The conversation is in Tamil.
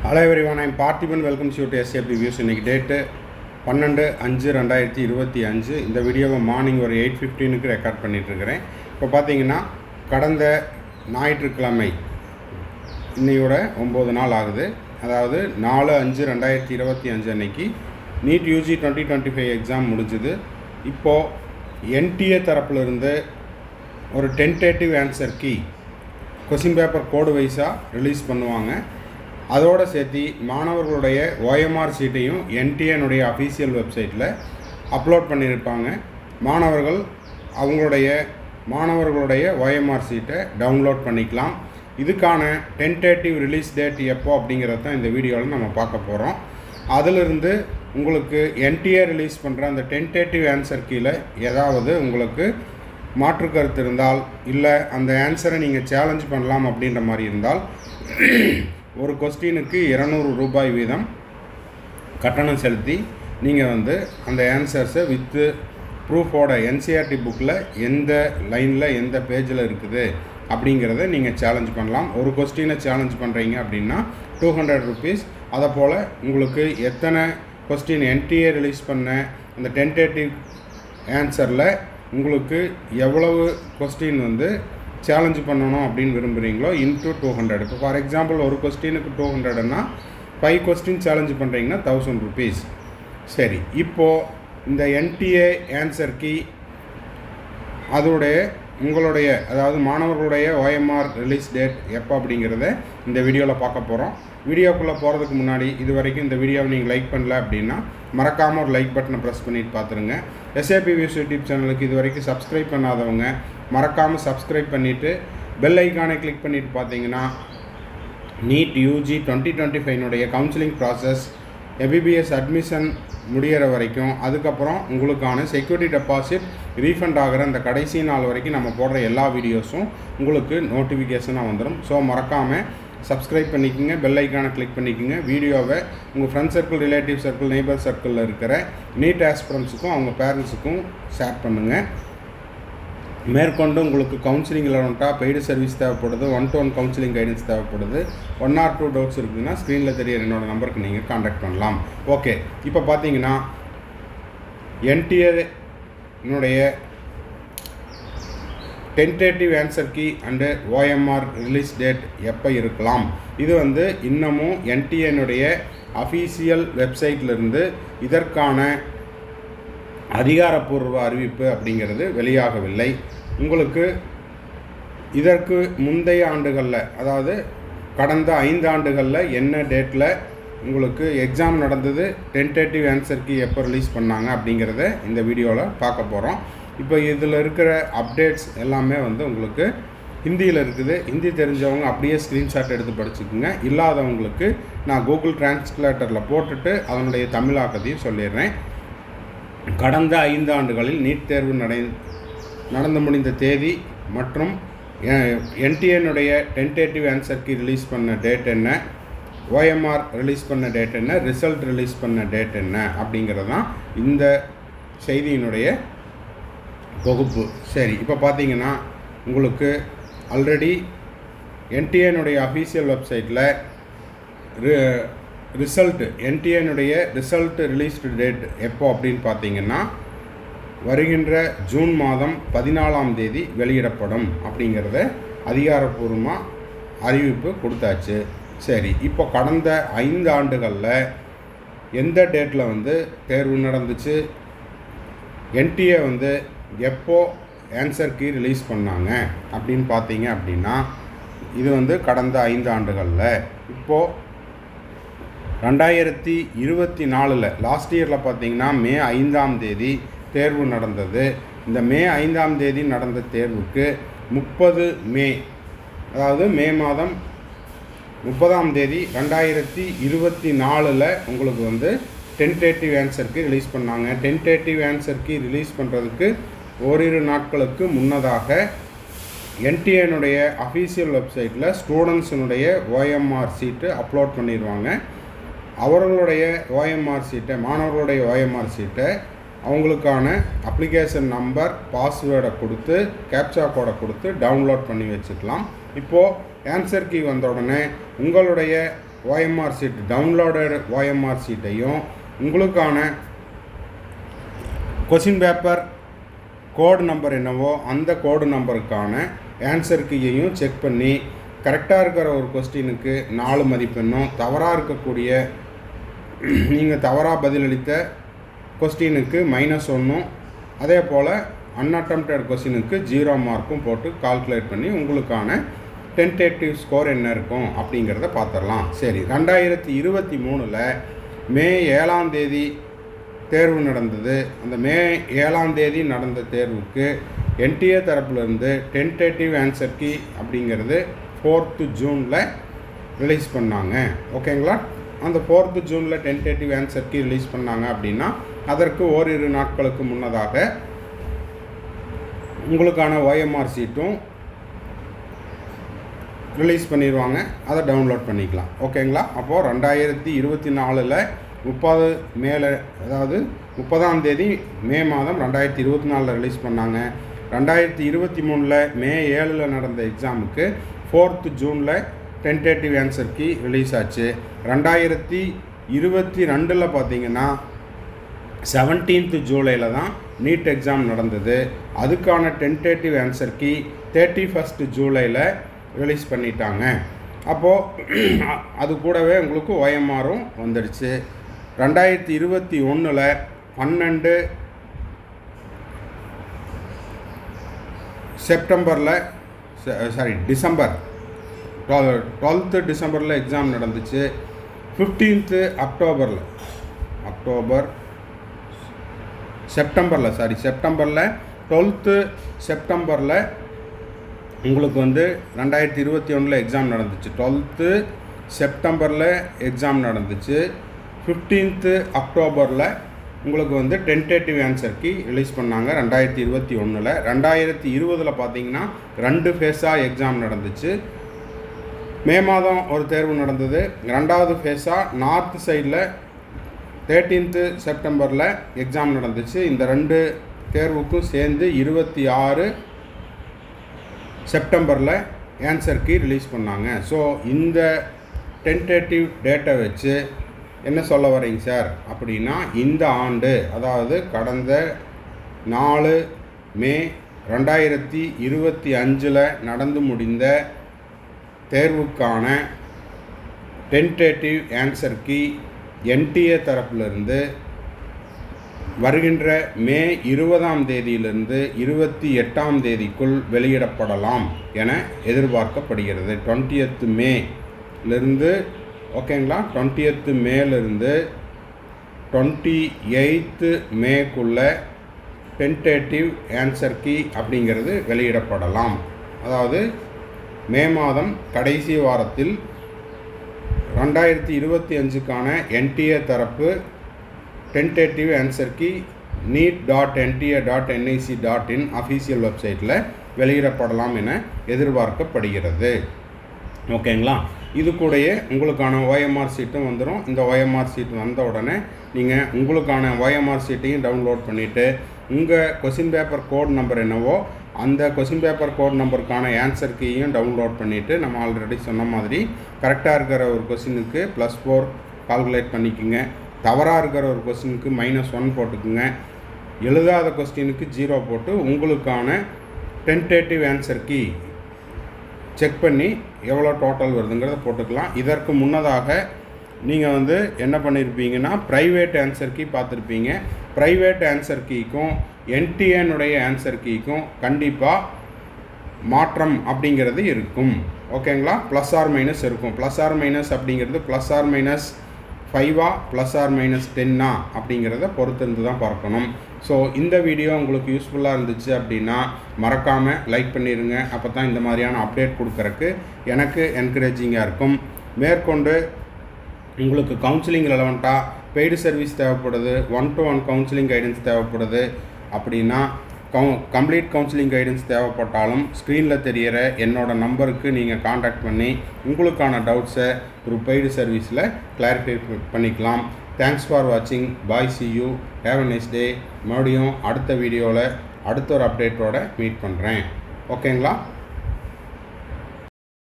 Hello everyone, I am Parthiban. Welcomes you to SAP Reviews. இன்னைக்கு டேட்டு 12/5/2025. இந்த வீடியோவை மார்னிங் ஒரு 8:15க்கு ரெக்கார்ட் பண்ணிகிட்ருக்கிறேன். இப்போ பார்த்தீங்கன்னா கடந்த ஞாயிற்றுக்கிழமை இன்னையோட 9 நாள் ஆகுது. அதாவது 4/5/2025 அன்னைக்கு நீட் யூஜி 2025 எக்ஸாம் முடிஞ்சுது. இப்போது என்டிஏ தரப்பிலிருந்து ஒரு tentative answer key question paper code வைஸாக ரிலீஸ் பண்ணுவாங்க. அதோடு சேர்த்து மாணவர்களுடைய ஓஎம்ஆர் சீட்டையும் என்டிஏனுடைய அஃபீஷியல் வெப்சைட்டில் அப்லோட் பண்ணியிருப்பாங்க. மாணவர்கள் மாணவர்களுடைய ஓஎம்ஆர் சீட்டை டவுன்லோட் பண்ணிக்கலாம். இதுக்கான டென்டேட்டிவ் ரிலீஸ் டேட் எப்போ அப்படிங்கிறது தான் இந்த வீடியோவில் நம்ம பார்க்க போகிறோம். அதிலிருந்து உங்களுக்கு என்டிஏ ரிலீஸ் பண்ணுற அந்த டென்டேட்டிவ் ஆன்சர் கீழே ஏதாவது உங்களுக்கு மாற்று கருத்து இருந்தால், இல்லை அந்த ஆன்சரை நீங்கள் சேலஞ்ச் பண்ணலாம் அப்படின்ற மாதிரி இருந்தால், ஒரு கொஸ்டினுக்கு 200 ரூபாய் வீதம் கட்டணம் செலுத்தி நீங்கள் அந்த ஆன்சர்ஸை வித்து ப்ரூஃபோட என்சிஆர்டி புக்கில் எந்த லைனில் எந்த பேஜில் இருக்குது அப்படிங்கிறத நீங்கள் சேலஞ்ச் பண்ணலாம். ஒரு கொஸ்டினை சேலஞ்ச் பண்ணுறீங்க அப்படின்னா 200 ருபீஸ். அதை போல் உங்களுக்கு எத்தனை கொஸ்டின் என்டிஏ ரிலீஸ் பண்ண அந்த டென்டேட்டிவ் ஆன்சரில் உங்களுக்கு எவ்வளவு கொஸ்டின் சேலஞ்ச் பண்ணணும் அப்படின்னு விரும்புகிறீங்களோ இன்ட்டு 200. இப்போ ஃபார் எக்ஸாம்பிள் ஒரு கொஸ்டினுக்கு 200ன்னா 5 கொஸ்டின் சேலஞ்ச் பண்ணுறீங்கன்னா 1000 ருபீஸ். சரி, இப்போது இந்த என்டிஏ ஆன்சர் கீ உங்களுடைய அதாவது மாணவர்களுடைய ஓஎம்ஆர் ரிலீஸ் டேட் எப்போ அப்படிங்கிறத இந்த வீடியோவில் பார்க்க போகிறோம். வீடியோக்குள்ளே போகிறதுக்கு முன்னாடி இது வரைக்கும் இந்த வீடியோவை நீங்கள் லைக் பண்ணல அப்படின்னா மறக்காமல் ஒரு லைக் பட்டனை ப்ரெஸ் பண்ணிட்டு பார்த்துருங்க. SAP Reviews யூடியூப் சேனலுக்கு இது வரைக்கும் சப்ஸ்கிரைப் பண்ணாதவங்க மறக்காமல் சப்ஸ்கிரைப் பண்ணிவிட்டு பெல் ஐக்கானை கிளிக் பண்ணிவிட்டு பார்த்தீங்கன்னா NEET UG 2025 counselling process MBBS admission முடிகிற வரைக்கும், அதுக்கப்புறம் உங்களுக்கான செக்யூரிட்டி டெபாசிட் ரீஃபண்ட் ஆகிற அந்த கடைசி நாள் வரைக்கும் நம்ம போடுற எல்லா வீடியோஸும் உங்களுக்கு நோட்டிஃபிகேஷனாக வந்துடும். ஸோ மறக்காமல் சப்ஸ்கிரைப் பண்ணிக்கோங்க, பெல் ஐக்கானை கிளிக் பண்ணிக்கோங்க. வீடியோவை உங்கள் friend circle, relative circle, neighbour சர்க்கிளில் இருக்கிற நீட் ஆஸ்பிரண்ட்ஸுக்கும் அவங்க பேரண்ட்ஸுக்கும் ஷேர் பண்ணுங்கள். மேற்கொண்டு உங்களுக்கு கவுன்சிலிங் ரெலவெண்ட்டாக பெய்டு சர்வீஸ் தேவைப்படுது, 1-to-1 கவுன்சிலிங் கைடன்ஸ் தேவைப்படுது, 1 or 2 டவுட்ஸ் இருக்குதுன்னா ஸ்க்ரீனில் தெரியிற என்னோடய நம்பருக்கு நீங்கள் காண்டாக்ட் பண்ணலாம். ஓகே, இப்போ பார்த்தீங்கன்னா என்டிஏனுடைய tentative answer key and OMR release date எப்போ இருக்கலாம்? இது இன்னமும் என்டிஏனுடைய அஃபீஷியல் வெப்சைட்லேருந்து இதற்கான அதிகாரப்பூர்வ அறிவிப்பு அப்படிங்கிறது வெளியாகவில்லை. உங்களுக்கு இதற்கு முந்தைய ஆண்டுகளில், அதாவது கடந்த 5 ஆண்டுகளில் என்ன டேட்டில் உங்களுக்கு எக்ஸாம் நடந்தது, டென்டேட்டிவ் ஆன்சர் கீ எப்போ ரிலீஸ் பண்ணாங்க அப்படிங்கிறத இந்த வீடியோவில் பார்க்க போகிறோம். இப்போ இதில் இருக்கிற அப்டேட்ஸ் எல்லாமே உங்களுக்கு ஹிந்தியில் இருக்குது. ஹிந்தி தெரிஞ்சவங்க அப்படியே ஸ்க்ரீன்ஷாட் எடுத்து படிச்சுக்குங்க. இல்லாதவங்களுக்கு நான் கூகுள் டிரான்ஸ்லேட்டரில் போட்டுட்டு அதனுடைய தமிழாக்கத்தையும் சொல்லிடுறேன். கடந்த 5 ஆண்டுகளில் நீட் தேர்வு நடந்து முடிந்த தேதி மற்றும் என்டிஏனுடைய டென்டேட்டிவ் ஆன்சர் கீ ரிலீஸ் பண்ண டேட் என்ன, ஓஎம்ஆர் ரிலீஸ் பண்ண டேட் என்ன, ரிசல்ட் ரிலீஸ் பண்ண டேட் என்ன அப்படிங்கிறது தான் இந்த செய்தியினுடைய தொகுப்பு. சரி, இப்போ பார்த்தீங்கன்னா உங்களுக்கு ஆல்ரெடி என்டிஏனுடைய அஃபீஷியல் வெப்சைட்டில் என்டிஏனுடைய ரிசல்ட் ரிலீஸ்டு டேட் எப்போ அப்படின்னு பார்த்தீங்கன்னா வருகின்ற ஜூன் மாதம் 14ஆம் தேதி வெளியிடப்படும் அப்படிங்கிறத அதிகாரப்பூர்வமாக அறிவிப்பு கொடுத்தாச்சு. சரி, இப்போ கடந்த 5 ஆண்டுகளில் எந்த டேட்டில் தேர்வு நடந்துச்சு, என்டிஏ எப்போ ஆன்சர் கீ ரிலீஸ் பண்ணாங்க அப்படின்னு பார்த்தீங்க அப்படின்னா இது கடந்த 5 ஆண்டுகளில். இப்போது 2024 லாஸ்ட் இயரில் பார்த்தீங்கன்னா மே 5ஆம் தேதி தேர்வு நடந்தது. இந்த மே 5ஆம் தேதி நடந்த தேர்வுக்கு 30 மே, அதாவது மே மாதம் 30ஆம் தேதி 2024 உங்களுக்கு டென்டேட்டிவ் ஆன்சர் கீ ரிலீஸ் பண்ணாங்க. டென்டேட்டிவ் ஆன்சர் கீ ரிலீஸ் பண்ணுறதுக்கு ஓரிரு நாட்களுக்கு முன்னதாக என்டிஏனுடைய அஃபீஷியல் வெப்சைட்டில் ஸ்டூடெண்ட்ஸினுடைய ஓஎம்ஆர் சீட்டு அப்லோட் பண்ணிடுவாங்க. அவர்களுடைய ஓஎம்ஆர் சீட்டை, மாணவர்களுடைய ஓஎம்ஆர் சீட்டை அவங்களுக்கான அப்ளிகேஷன் நம்பர், பாஸ்வேர்டை கொடுத்து கேப்சா கோடை கொடுத்து டவுன்லோட் பண்ணி வச்சுக்கலாம். இப்போது ஆன்சர் கீ வந்த உடனே உங்களுடைய ஓஎம்ஆர் ஷீட் டவுன்லோடட் ஓஎம்ஆர் ஷீட்டையும் உங்களுக்கான கொஷின் பேப்பர் கோடு நம்பர் என்னவோ அந்த கோடு நம்பருக்கான ஆன்சர் கீயையும் செக் பண்ணி கரெக்டாக இருக்கிற ஒரு கொஸ்டினுக்கு 4 மதிப்பெண்ணும், தவறாக இருக்கக்கூடிய நீங்கள் தவறாக பதிலளித்த கொஸ்டினுக்கு -1, அதே போல் அன்அட்டெம்ப்டட் கொஸ்டினுக்கு 0 மார்க்கும் போட்டு கால்குலேட் பண்ணி உங்களுக்கான டென்டேட்டிவ் ஸ்கோர் என்ன இருக்கும் அப்படிங்கிறத பார்த்துடலாம். சரி, 2023 மே 7ஆம் தேதி தேர்வு நடந்தது. அந்த மே 7ஆம் தேதி நடந்த தேர்வுக்கு என்டிஏ தரப்புலேருந்து டென்டேட்டிவ் ஆன்சர் கீ அப்படிங்கிறது 4th ஜூனில் ரிலீஸ் பண்ணாங்க. ஓகேங்களா? அந்த 4th ஜூனில் டென்டேட்டிவ் ஆன்சர் கீ ரிலீஸ் பண்ணாங்க அப்படின்னா அதற்கு ஓரிரு நாட்களுக்கு முன்னதாக உங்களுக்கான ஓஎம்ஆர் ஷீட்டும் ரிலீஸ் பண்ணிடுவாங்க. அதை டவுன்லோட் பண்ணிக்கலாம். ஓகேங்களா? அப்போது 2024 30 மேலே, அதாவது 30ஆம் தேதி மே மாதம் 2024 ரிலீஸ் பண்ணாங்க. 2023 மே 7 நடந்த எக்ஸாமுக்கு 4th ஜூனில் டென்டேட்டிவ் ஆன்சர் கீ ரிலீஸ் ஆச்சு. 2022 பார்த்தீங்கன்னா 17th ஜூலையில் தான் நீட் எக்ஸாம் நடந்தது. அதுக்கான டென்டேட்டிவ் ஆன்சர் கீ 31st ஜூலையில் ரிலீஸ் பண்ணிட்டாங்க. அப்போது அது கூடவே உங்களுக்கு ஓஎம்ஆரும் வந்துடுச்சு. 2021 12 டிசம்பர் 12th டிசம்பரில் எக்ஸாம் நடந்துச்சு. 15th செப்டம்பரில் 12th செப்டம்பரில் உங்களுக்கு வந்து 2021 எக்ஸாம் நடந்துச்சு. 12th செப்டம்பரில் எக்ஸாம் நடந்துச்சு. 15th அக்டோபரில் உங்களுக்கு வந்து டென்டேட்டிவ் ஆன்சர் கீ ரிலீஸ் பண்ணாங்க. 2021 2020 பார்த்தீங்கன்னா 2 ஃபேஸாக எக்ஸாம் நடந்துச்சு. மே மாதம் ஒரு தேர்வு நடந்தது. 2வது ஃபேஸாக நார்த் சைடில் 13th செப்டம்பரில் எக்ஸாம் நடந்துச்சு. இந்த 2 தேர்வுக்கும் சேர்ந்து 26 செப்டம்பரில் ஆன்சர் கீ ரிலீஸ் பண்ணாங்க. ஸோ இந்த டென்டேட்டிவ் டேட்டை வச்சு என்ன சொல்ல வரீங்க சார் அப்படின்னா, இந்த ஆண்டு, அதாவது கடந்த 4 மே 2025 நடந்து முடிந்த தேர்வுக்கான டென்டேட்டிவ் ஆன்சர் கீ என்டிஏ தரப்பிலிருந்து வருகின்ற மே 20ஆம் தேதியிலிருந்து 28ஆம் தேதிக்குள் வெளியிடப்படலாம் என எதிர்பார்க்கப்படுகிறது. 20th மேலிருந்து, ஓகேங்களா, 20th மேலிருந்து 28th மேக்குள்ள டென்டேட்டிவ் ஆன்சர் கீ அப்படிங்கிறது வெளியிடப்படலாம். அதாவது மே மாதம் கடைசி வாரத்தில் 2025க்கான என்டிஏ தரப்பு tentative answer key neet.nta.nic.in official வெப்சைட்டில் வெளியிடப்படலாம் என எதிர்பார்க்கப்படுகிறது. ஓகேங்களா? இது கூடயே உங்களுக்கான ஓஎம்ஆர் ஷீட்டும் வந்துடும். இந்த ஓஎம்ஆர் ஷீட் வந்த உடனே நீங்கள் உங்களுக்கான ஓஎம்ஆர் ஷீட்டையும் டவுன்லோட் பண்ணிவிட்டு உங்கள் கொஷின் பேப்பர் கோட் நம்பர் என்னவோ அந்த கொஷின் பேப்பர் கோட் நம்பருக்கான ஆன்சர் கீயும் டவுன்லோட் பண்ணிவிட்டு, நம்ம ஆல்ரெடி சொன்ன மாதிரி கரெக்டாக இருக்கிற ஒரு கொஷினுக்கு +4 கால்குலேட் பண்ணிக்கோங்க. தவறாக இருக்கிற ஒரு கொஸ்டினுக்கு -1 போட்டுக்குங்க. எழுதாத கொஸ்டினுக்கு 0 போட்டு உங்களுக்கான டென்டேட்டிவ் ஆன்சர் கீ செக் பண்ணி எவ்வளோ டோட்டல் வருதுங்கிறத போட்டுக்கலாம். இதற்கு முன்னதாக நீங்கள் வந்து என்ன பண்ணியிருப்பீங்கன்னா, ப்ரைவேட் ஆன்சர் கீ பார்த்துருப்பீங்க. ப்ரைவேட் ஆன்சர் கீக்கும் என்டிஏனுடைய ஆன்சர் கீக்கும் கண்டிப்பாக மாற்றம் அப்படிங்கிறது இருக்கும். ஓகேங்களா? +or- இருக்கும். +or- அப்படிங்கிறது +or-5 +or-10 அப்படிங்கிறத பொறுத்திருந்து தான் பார்க்கணும். ஸோ இந்த வீடியோ உங்களுக்கு யூஸ்ஃபுல்லாக இருந்துச்சு அப்படின்னா மறக்காமல் லைக் பண்ணிடுங்க. அப்போ தான் இந்த மாதிரியான அப்டேட் கொடுக்குறக்கு எனக்கு என்கரேஜிங்காக இருக்கும். மேற்கொண்டு உங்களுக்கு கவுன்சிலிங் ரெலவெண்ட்டாக பெய்டு சர்வீஸ் தேவைப்படுது, 1-to-1 கவுன்சிலிங் கைடன்ஸ் தேவைப்படுது அப்படின்னா கம்ப்ளீட் கவுன்சிலிங் கைடன்ஸ் தேவைப்பட்டாலும் ஸ்க்ரீனில் தெரிகிற என்னோடய நம்பருக்கு நீங்கள் காண்டாக்ட் பண்ணி உங்களுக்கான டவுட்ஸை ஒரு பெய்டு சர்வீஸில் கிளாரிஃபை பண்ணிக்கலாம். தேங்க்ஸ் ஃபார் வாட்சிங். Bye, see you, have a nice day. மறுபடியும் அடுத்த வீடியோவில் அடுத்த ஒரு அப்டேட்டோட மீட் பண்ணுறேன். ஓகேங்களா?